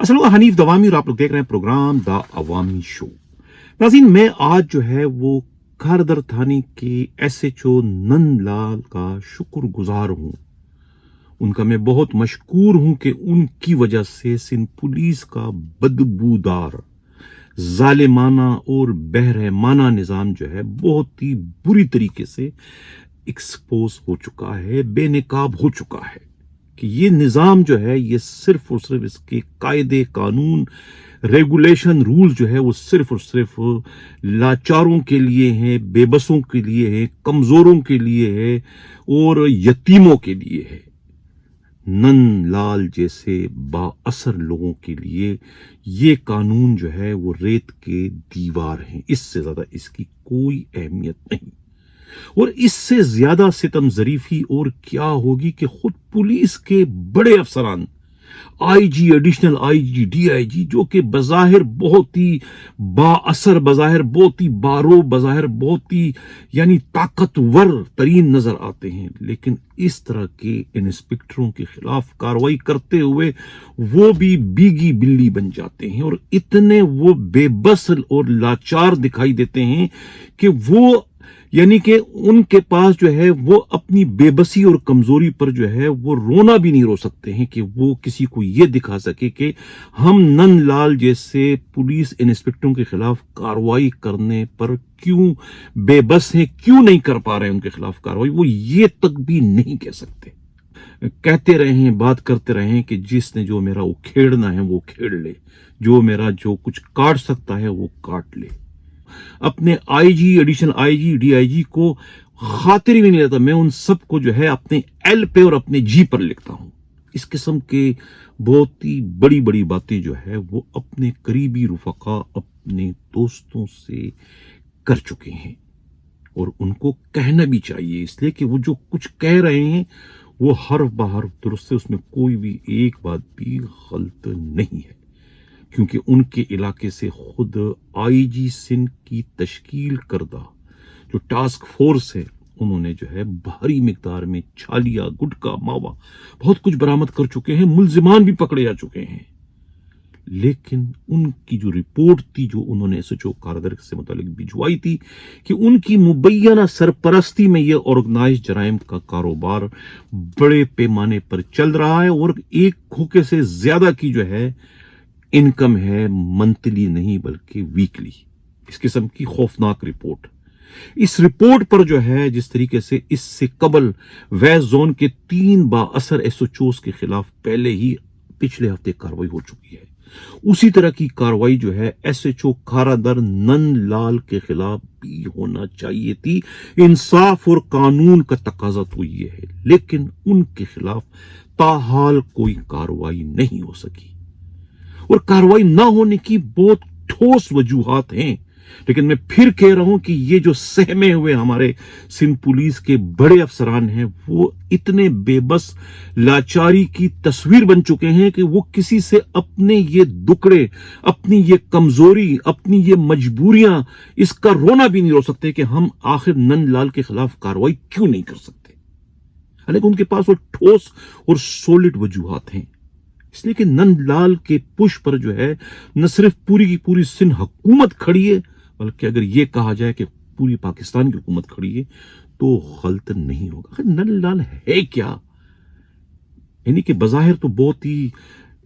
असल हनीफ दवामी और आप लोग देख रहे हैं प्रोग्राम द अवामी शो। नाज़रीन, मैं आज जो है वो खारदर थाने के एसएचओ नंदलाल का शुक्रगुजार हूँ। उनका मैं बहुत मशकूर हूँ कि उनकी वजह से सिंध पुलिस का बदबूदार, जालिमाना और बेरहमाना निज़ाम जो है बहुत ही बुरी तरीके से एक्सपोज हो चुका है, बेनकाब हो चुका है कि ये निज़ाम जो है ये सिर्फ और सिर्फ इसके कायदे कानून रेगुलेशन रूल जो है वो सिर्फ और सिर्फ लाचारों के लिए हैं, बेबसों के लिए है, कमजोरों के लिए है और यतीमों के लिए है। नंदलाल जैसे बाअसर लोगों के लिए ये कानून जो है वो रेत के दीवार हैं, इससे ज्यादा इसकी कोई अहमियत नहीं। और इससे ज्यादा सितम जरीफी और क्या होगी कि खुद पुलिस के बड़े अफसरान, आईजी, एडिशनल आईजी, डीआईजी, जो कि बज़ाहिर बहुत ही बाअसर, बज़ाहिर बहुत ही बारो, बज़ाहिर बहुत ही यानी ताकतवर तरीन नजर आते हैं, लेकिन इस तरह के इंस्पेक्टरों के खिलाफ कार्रवाई करते हुए वो भी बीगी बिल्ली बन जाते हैं और इतने वो बेबस और लाचार दिखाई देते हैं कि वो यानी कि उनके पास जो है वो अपनी बेबसी और कमजोरी पर जो है वो रोना भी नहीं रो सकते हैं कि वो किसी को ये दिखा सके कि हम नंदलाल जैसे पुलिस इंस्पेक्टरों के खिलाफ कार्रवाई करने पर क्यों बेबस हैं, क्यों नहीं कर पा रहे हैं उनके खिलाफ कार्रवाई, वो ये तक भी नहीं कह सकते। कहते रहे हैं, बात करते रहे हैं कि जिसने जो मेरा उखेड़ना है वो खेड़ ले, जो मेरा जो कुछ काट सकता है वो काट ले। अपने आईजी, एडिशनल आईजी, डीआईजी को खातिर ही नहीं लेता, मैं उन सब को जो है अपने एल पे और अपने जी पर लिखता हूं। इस किस्म के बहुत ही बड़ी बड़ी बातें जो है वो अपने करीबी रुफका, अपने दोस्तों से कर चुके हैं और उनको कहना भी चाहिए, इसलिए कि वो जो कुछ कह रहे हैं वो हर बार दुरुस्त है, उसमें कोई भी एक बात भी गलत नहीं है, क्योंकि उनके इलाके से खुद आईजी सिंध की तश्कील करदा जो टास्क फोर्स है, उन्होंने जो है भारी मिकदार में छालिया, गुटखा, मावा बहुत कुछ बरामद कर चुके हैं, मुलजिमान भी पकड़े जा चुके हैं। लेकिन उनकी जो रिपोर्ट थी, जो उन्होंने एसएचओ खारदर से मुतालिक भिजवाई थी कि उनकी मुबैना सरपरस्ती में यह ऑर्गेनाइज जराइम का कारोबार बड़े पैमाने पर चल रहा है और एक खोखे से ज्यादा की जो है इनकम है, मंथली नहीं बल्कि वीकली। इस किस्म की खौफनाक रिपोर्ट। इस रिपोर्ट पर जो है जिस तरीके से इससे कबल वेस्ट जोन के 3 बाअसर एसओचओस के खिलाफ पहले ही पिछले हफ्ते कार्रवाई हो चुकी है, उसी तरह की कार्रवाई जो है एसएचओ खारदर नंदलाल के खिलाफ भी होना चाहिए थी। इंसाफ और कानून का तकाजा तो ये है, लेकिन उनके खिलाफ ताहाल कोई कार्रवाई नहीं हो सकी और कार्रवाई ना होने की बहुत ठोस वजूहात हैं। लेकिन मैं फिर कह रहा हूं कि ये जो सहमे हुए हमारे सिंध पुलिस के बड़े अफसरान हैं वो इतने बेबस, लाचारी की तस्वीर बन चुके हैं कि वो किसी से अपने ये दुखड़े, अपनी ये कमजोरी, अपनी ये मजबूरियां, इसका रोना भी नहीं रो सकते कि हम आखिर नंदलाल के खिलाफ कार्रवाई क्यों नहीं कर सकते। हालांकि उनके पास वो ठोस और सॉलिड वजूहात हैं, इसलिए कि नंदलाल के पुश पर जो है न सिर्फ पूरी की पूरी सिंध हुकूमत खड़ी है, बल्कि अगर ये कहा जाए कि पूरी पाकिस्तान की हुकूमत खड़ी है तो गलत नहीं होगा। नंदलाल है क्या? यानी कि बज़ाहिर तो बहुत ही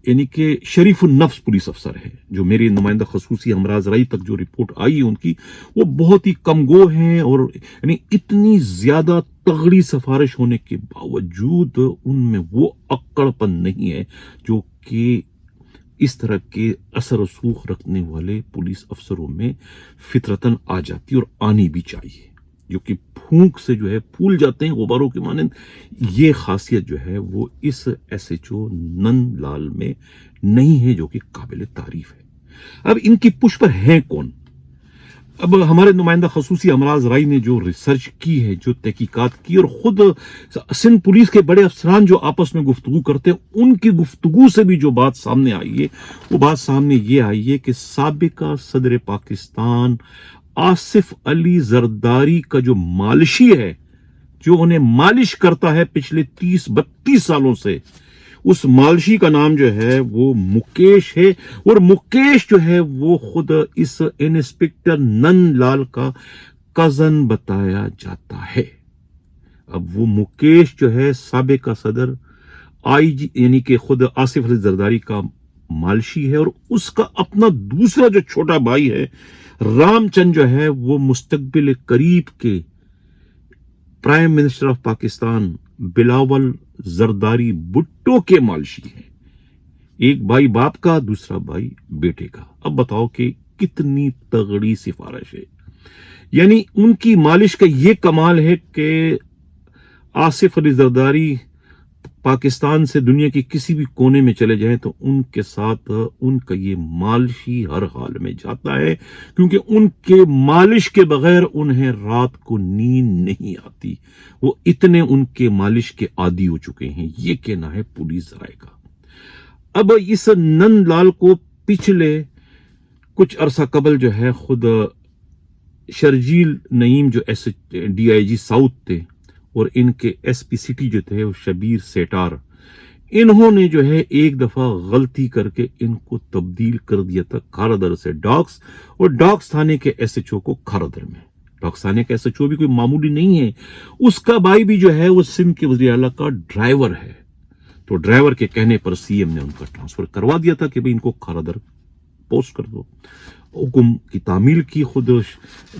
यानी कि शरीफुल नफ्स पुलिस अफसर है। जो मेरे नुमाइंदा खसूसी हमराज राई तक जो रिपोर्ट आई है उनकी, वो बहुत ही कमगो हैं और यानी इतनी ज्यादा तगड़ी सिफारिश होने के बावजूद उनमें वो अक्कड़पन नहीं है जो कि इस तरह के असर रसूख रखने वाले पुलिस अफसरों में फितरतन आ जाती और आनी भी चाहिए, जो कि फूंक से जो है फूल जाते हैं गुब्बारों के मानंद। ये खासियत जो है वो इस एसएचओ नंदलाल में नहीं है, जो कि काबिल तारीफ है। अब इनकी पुश पर है कौन? अब हमारे नुमाइंदा खसूसी हमराज राई ने जो रिसर्च की है, जो तहकीकात की, और खुद सिंध पुलिस के बड़े अफसरान जो आपस में गुफ्तगू करते हैं, उनकी गुफ्तगू से भी जो बात सामने आई है वो बात सामने ये आई है कि साबिका सदर पाकिस्तान आसिफ अली जरदारी का जो मालिशी है, जो उन्हें मालिश करता है पिछले 30-32 सालों से, उस मालशी का नाम जो है वो मुकेश है, और मुकेश जो है वो खुद इस इंस्पेक्टर नंदलाल का कजन बताया जाता है। अब वो मुकेश जो है साबिका सदर आईजी यानी कि खुद आसिफ अली जरदारी का मालशी है, और उसका अपना दूसरा जो छोटा भाई है रामचंद जो है वो मुस्तकबिल करीब के prime minister of Pakistan Bilawal Zardari Bhutto के मालशी है। एक भाई बाप का, दूसरा भाई बेटे का। अब बताओ कि कितनी तगड़ी सिफारिश है। यानी उनकी मालिश का ये कमाल है कि आसिफ अली जरदारी पाकिस्तान से दुनिया के किसी भी कोने में चले जाएं तो उनके साथ उनका ये मालिशी हर हाल में जाता है, क्योंकि उनके मालिश के बगैर उन्हें रात को नींद नहीं आती। वो इतने उनके मालिश के आदी हो चुके हैं, ये कहना है पुलिस राय का। अब इस नंदलाल को पिछले कुछ अरसा कबल जो है खुद शर्जील नईम जो DIG साउथ थे और इनके SP सिटी जो थे वो शबीर सेटार, इन्होंने जो है एक दफा गलती करके इनको तब्दील कर दिया था खारदर से डॉक्स, और डॉक्स थाने के SHO को खारदर में। डॉक्स थाने का SHO भी कोई मामूली नहीं है, उसका भाई भी जो है वो सिंध के वज़ीर आला का ड्राइवर है। तो ड्राइवर के कहने पर CM ने उनका ट्रांसफर करवा दिया था कि भाई इनको खारदर पोस्ट कर दो। हुक्म की तामील की खुद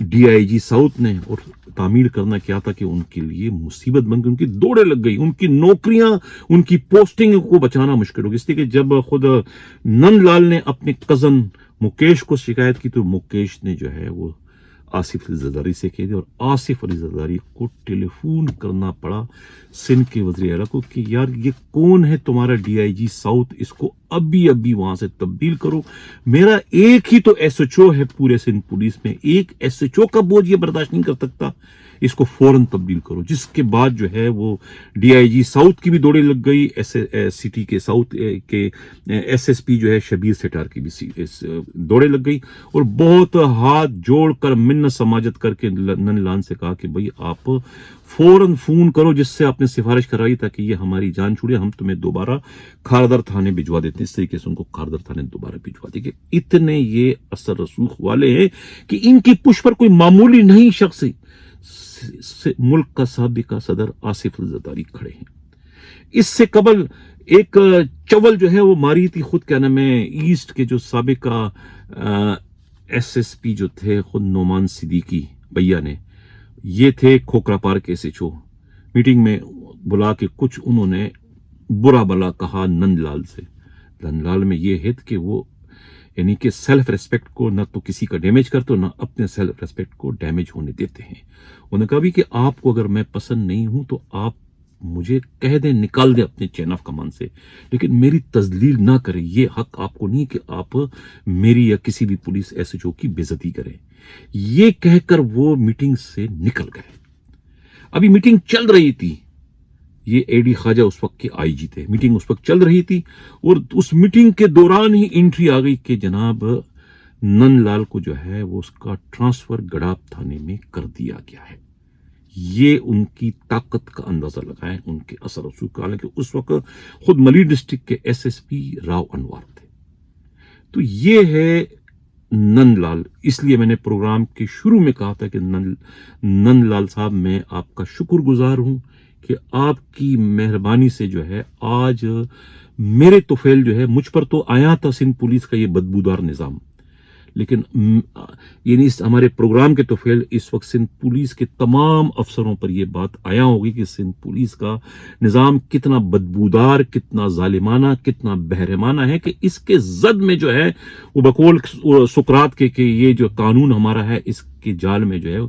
DIG साउथ ने, और तामील करना क्या था कि उनके लिए मुसीबत बन गई, उनकी दौड़े लग गई, उनकी नौकरियां, उनकी पोस्टिंग को बचाना मुश्किल हो गया। इसलिए कि जब खुद नंदलाल ने अपने कजन मुकेश को शिकायत की तो मुकेश ने जो है वो आसिफ अली जरदारी से कह दिया, और आसिफ अली जरदारी को टेलीफोन करना पड़ा सिंध के वज़ीर आला को कि यार ये कौन है तुम्हारा DIG साउथ, इसको अभी अभी वहां से तब्दील करो। मेरा एक ही तो SHO है पूरे सिंध पुलिस में, एक SHO का बोझ ये बर्दाश्त नहीं कर सकता, इसको फौरन तब्दील करो। जिसके बाद जो है वो DIG साउथ की भी दौड़े लग गई, सिटी के साउथ के SSP जो है शबीर सेटार की भी दौड़े लग गई, और बहुत हाथ जोड़कर मिन्नत समाजत करके नंदलाल से कहा कि भाई आप फौरन फोन करो जिससे आपने सिफारिश कराई ताकि ये हमारी जान छुड़े, हम तुम्हें दोबारा खारदर थाने भिजवा देते हैं। इस तरीके से उनको खारदर थाने दोबारा भिजवा देंगे। इतने ये असर रसूख वाले हैं कि इनकी पुश पर कोई मामूली नहीं शख्स से मुल्क का साबिका सदर आसिफ अली जरदारी खड़े हैं। इससे कबल एक चवल जो है वो मारी थी खुद, क्या नाम है, ईस्ट के जो साबिका SSP जो थे खुद नोमान सिद्दीकी भैया ने, ये थे खोखरा पार्क SHO, मीटिंग में बुला के कुछ उन्होंने बुरा भला कहा नंदलाल से। नंदलाल में ये हित कि वो यानी कि सेल्फ रेस्पेक्ट को ना तो किसी का डैमेज करते हो, ना अपने सेल्फ रेस्पेक्ट को डैमेज होने देते हैं। उन्होंने कहा भी कि आपको अगर मैं पसंद नहीं हूं तो आप मुझे कह दें, निकाल दें अपने चेन ऑफ कमांड से, लेकिन मेरी तजलील ना करें। ये हक आपको नहीं कि आप मेरी या किसी भी पुलिस SHO की बेइज्जती करें। ये कहकर वो मीटिंग से निकल गए। अभी मीटिंग चल रही थी, ये AD ख्वाजा उस वक्त के IG थे, मीटिंग उस वक्त चल रही थी, और उस मीटिंग के दौरान ही एंट्री आ गई कि जनाब नंदलाल को जो है वो उसका ट्रांसफर गडाप थाने में कर दिया गया है। ये उनकी ताकत का अंदाजा लगाएं, उनके असर रसूख का। हालांकि उस वक्त खुद मली डिस्ट्रिक्ट के SSP राव अनवर थे। तो ये है नंदलाल। इसलिए मैंने प्रोग्राम के शुरू में कहा था कि नंदलाल साहब, मैं आपका शुक्रगुजार हूं कि आपकी मेहरबानी से जो है आज मेरे तोफेल जो है, मुझ पर तो आया था सिंध पुलिस का ये बदबूदार निजाम, लेकिन यानी हमारे प्रोग्राम के तोफेल इस वक्त सिंध पुलिस के तमाम अफसरों पर यह बात आया होगी कि सिंध पुलिस का निजाम कितना बदबूदार, कितना जालिमाना, कितना बहरमाना है, कि इसके जद में जो है वो बकौल सुकरात के ये जो कानून हमारा है, इसके जाल में जो है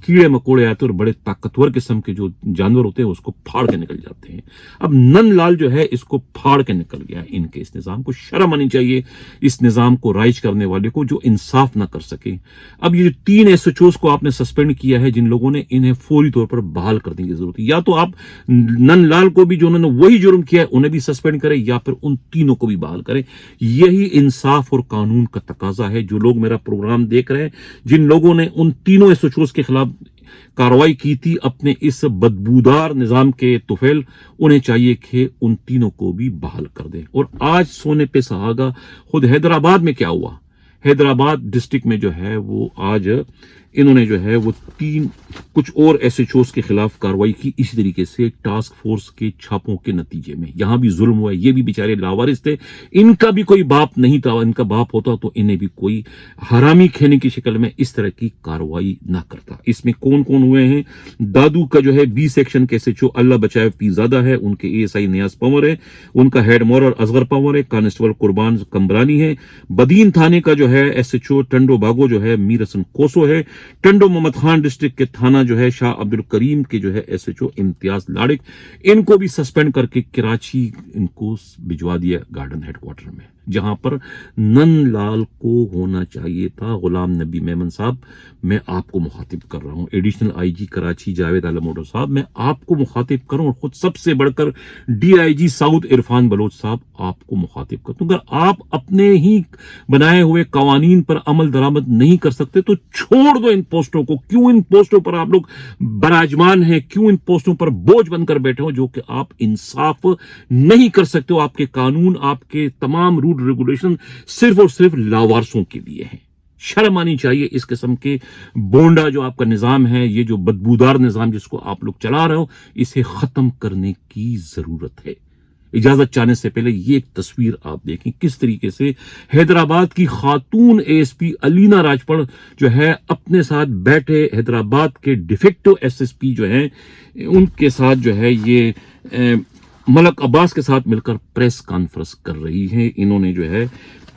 कीड़े मकोड़े आते हैं और बड़े ताकतवर किस्म के जो जानवर होते हैं उसको फाड़ के निकल जाते हैं। अब नंदलाल जो है इसको फाड़ के निकल गया। इनके इस निजाम को शर्म आनी चाहिए, इस निजाम को राइज करने वाले को जो इंसाफ ना कर सके। अब ये 3 SHOs को आपने सस्पेंड किया है, जिन लोगों ने, इन्हें फौरी तौर पर बहाल करने की जरूरत है। या तो आप नंदलाल को भी, जो उन्होंने वही जुर्म किया है, उन्हें भी सस्पेंड करें, या फिर उन तीनों को भी बहाल करें। यही इंसाफ और कानून का तकाजा है। जो लोग मेरा प्रोग्राम देख रहे हैं, जिन लोगों ने उन तीनों SHOs के खिलाफ कार्रवाई की थी अपने इस बदबूदार निजाम के तुफैल, उन्हें चाहिए कि उन तीनों को भी बहाल कर दें। और आज सोने पे सुहागा, खुद हैदराबाद में क्या हुआ, हैदराबाद डिस्ट्रिक्ट में जो है वो आज इन्होंने जो है वो 3 कुछ और एसएचओस के खिलाफ कार्रवाई की, इसी तरीके से टास्क फोर्स के छापों के नतीजे में। यहां भी जुल्म हुआ, ये भी बेचारे लावारिस थे, इनका भी कोई बाप नहीं था, इनका बाप होता तो इन्हें भी कोई हरामी खेने की शक्ल में इस तरह की कार्रवाई ना करता। इसमें कौन कौन हुए हैं, दादू का जो है बी सेक्शन के एसएचओ अल्लाह बचाए पीरजादा है, उनके एएसआई नियाज पंवर है, उनका हेड मोरर असगर पंवर है, कांस्टेबल कुर्बान कमरानी है, बदीन थाने का जो है एसएचओ टंडो बागो जो है मीर हसन कोसो है, टंडो मोहम्मद खान डिस्ट्रिक्ट के थाना जो है शाह अब्दुल करीम के जो है एसएचओ इम्तियाज लाड़िक, इनको भी सस्पेंड करके कराची इनको भिजवा दिया गार्डन हेडक्वार्टर में, जहां पर नंदलाल को होना चाहिए था। गुलाम नबी मेमन साहब, मैं आपको मुखातिब कर रहा हूं, एडिशनल आईजी कराची जावेद आलमोटो साहब, मैं आपको मुखातिब करूं, और खुद सबसे बढ़कर डीआईजी साउथ इरफान बलोच साहब आपको मुखातिब करता हूं। अगर आप अपने ही बनाए हुए कवानीन पर अमल दरामद नहीं कर सकते तो छोड़ दो इन पोस्टों को। क्यों इन पोस्टों पर आप लोग बराजमान हैं, क्यों इन पोस्टों पर बोझ बनकर बैठे हो, जो कि आप इंसाफ नहीं कर सकते हो। आपके कानून, आपके तमाम रूल रेगुलेशन सिर्फ और सिर्फ लावारसों के लिए हैं। शर्म आनी चाहिए इस किस्म के बोंडा जो आपका निजाम है, ये जो बदबूदार निजाम जिसको आप लोग चला रहे हो, इसे खत्म करने की जरूरत है। इजाजत चाहने से पहले ये एक तस्वीर आप देखें, किस तरीके से हैदराबाद की खातून एएसपी अलीना राजपड़ जो है अपने साथ बैठे हैदराबाद के डिफेक्टिव एसएसपी जो है उनके साथ जो है ये मलक अब्बास के साथ मिलकर प्रेस कॉन्फ्रेंस कर रही है। इन्होंने जो है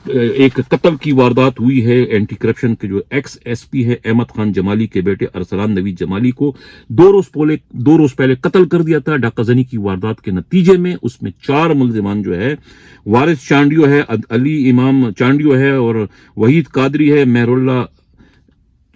एक कत्ल की वारदात हुई है, एंटी करप्शन के जो एक्स एसपी है अहमद खान जमाली के बेटे अरसलान नवीद जमाली को 2 रोज पहले कत्ल कर दिया था डाकाजनी की वारदात के नतीजे में। उसमें 4 मुलजिमान जो है, वारिस चांडियो है, अली इमाम चांडियो है और वहीद कादरी है, मेहरुल्ला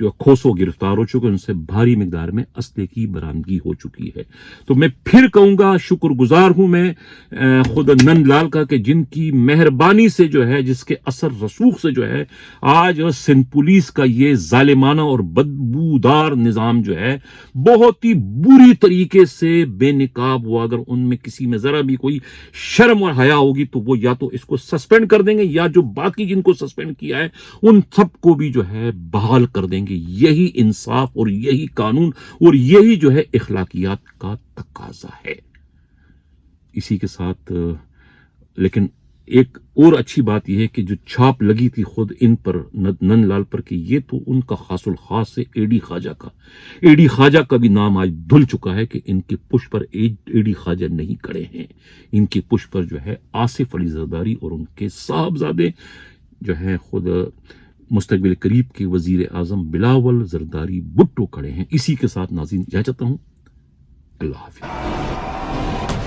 जो खोसो गिरफ्तार हो चुके, उनसे भारी मिकदार में असले की बरामदगी हो चुकी है। तो मैं फिर कहूंगा, शुक्रगुजार हूं मैं खुद नंदलाल का कि जिनकी मेहरबानी से जो है, जिसके असर रसूख से जो है आज सिंध पुलिस का ये जालिमाना और बदबूदार निजाम जो है बहुत ही बुरी तरीके से बेनिकाब हुआ। अगर उनमें किसी में जरा भी कोई शर्म और हया होगी तो वो या तो इसको सस्पेंड कर देंगे, या जो बाकी जिनको सस्पेंड किया है उन सबको भी जो है बहाल कर देंगे। यही इंसाफ और यही कानून और यही जो है इखलाकियात का तकाजा है। इसी के साथ लेकिन एक और अच्छी बात यह है कि जो छाप लगी थी खुद इन पर नंदलाल पर, कि ये तो उनका खासुल खास है एडी ख्वाजा का। एडी ख्वाजा का भी नाम आज धुल चुका है कि इनके पुष्प पर एडी ख्वाजा नहीं खड़े हैं, इनके पुष्प पर जो है आसिफ अली जरदारी और उनके साहबजादे जो है खुद मुस्तकबिल करीब के वजीर आजम बिलावल जरदारी भुट्टो खड़े हैं। इसी के साथ नाज़रीन इजाजत चाहता हूं, अल्लाह हाफिज़।